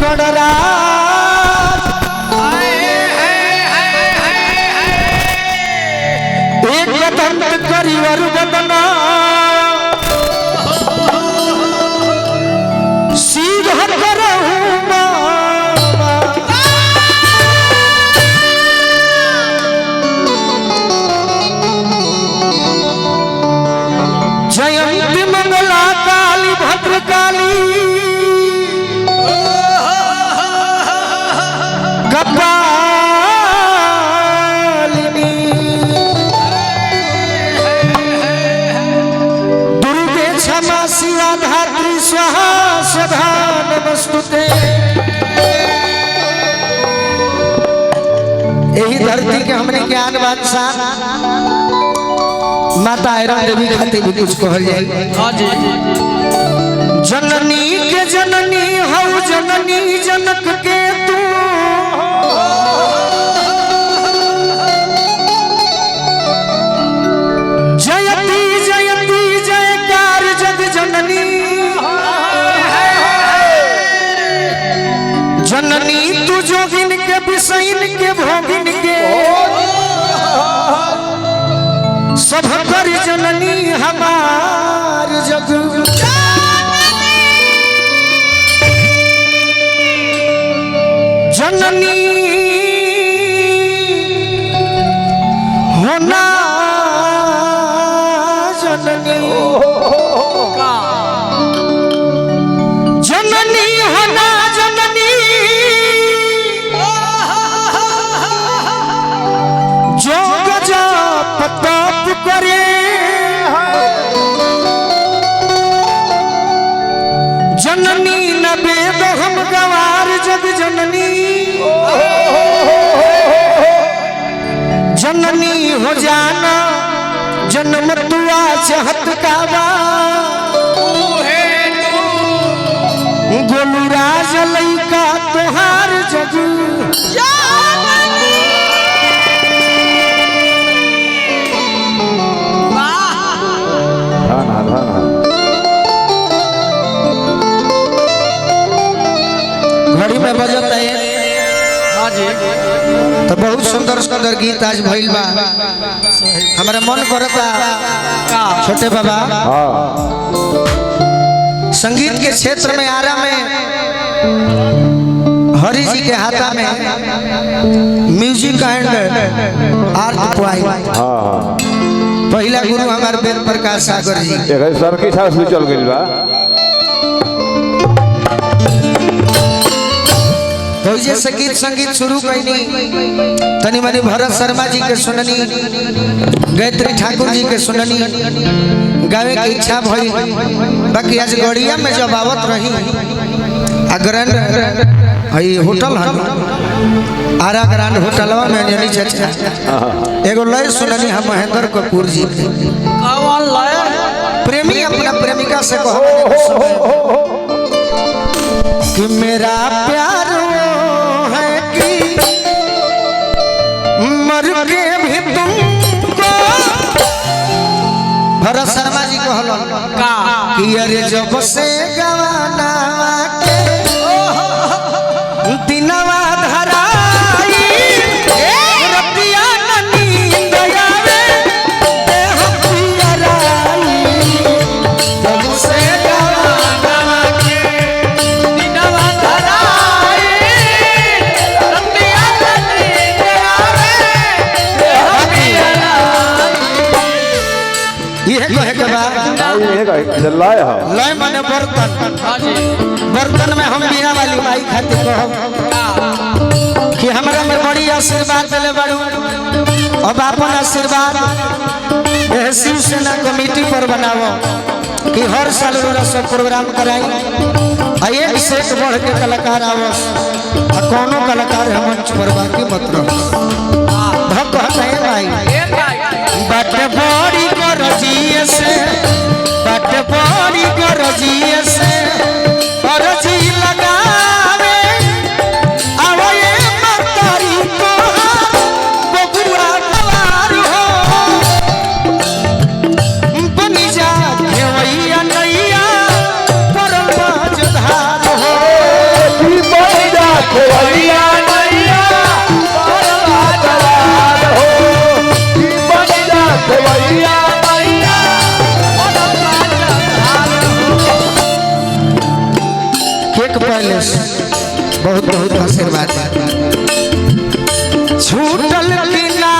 गणराज एक दंत करिवर बदना सीधा करहूँ जयंती मंगला काली भद्रकाली कपालिनी दुर्गे क्षमा शिवा धात्री स्वाहा स्वधा नमस्तुते। यही धरती के हमने ज्ञान बादशाह माता आयरन देवी खातिर भी कुछ कहल जाए। जननी के जननी हऊ जननी जनक के तू जयती जयती जयकार जग जननी जननी तू जोगिन के विषयन के भोगिन के सब कर जननी हमार जग जननी होना जननी जननी होना जननी जो गजा प्रताप करे जननी न वेद हम गवार जग जननी जननी हो जाना जन्म तुआ चाहत काबा गोलू राज लैका तोहार जग घड़ी में बजत है तो बहुत सुंदर सुंदर गीत आज भइल बा। हमारा मन करता छोटे बाबा संगीत के क्षेत्र में आरा में हरि जी के हाथा में म्यूजिक एंड आर्ट पॉइंट पहला गुरु हमारे वेद प्रकाश सागर जी सर की छास भी चल गई बा। तो जैसे गीत संगीत शुरू कैनी तनी मनी भरत शर्मा जी के सुननी गायत्री ठाकुर जी के सुननी गावे की इच्छा भई बाकी आज गड़िया में जब आवत रही ग्रैंड हई होटल हन आरा ग्रैंड होटलवा में जनी चाचा एगो लय सुननी हम महेंद्र कपूर जी के प्रेमी अपना प्रेमिका से कहो कि मेरा प्यार है कि मर के भी तुमको भरत शर्मा जी कहलो कि अरे जब से गवाना के दिनवा धराई रतिया नींद आवे देह पियराई जब से गवाना के दिनवा धराई रतिया नींद आवे देह पियराई। ये कहे के बाद लय माने बर्तन बर्तन में हम बीना वाली माई खातिर कहब कि हमरा में बड़ी आशीर्वाद दिले बाड़ू अब अपन आशीर्वाद शिवसेना कमेटी पर बनावो कि हर साल रोरा सब प्रोग्राम कराई एक से एक बढ़ के कलाकार आवस कोनो कलाकार हम मंच पर बाकी मत रहो कहते हैं भाई बट बड़ी गरजिए से बट बड़ी गरजिए से गरजी लगावे आवए मतारी को बबुआ कलार हो बनी जा घेवैया नैया परम मजधार हो केक पैलेस बहुत बहुत आशीर्वाद छूटल की ना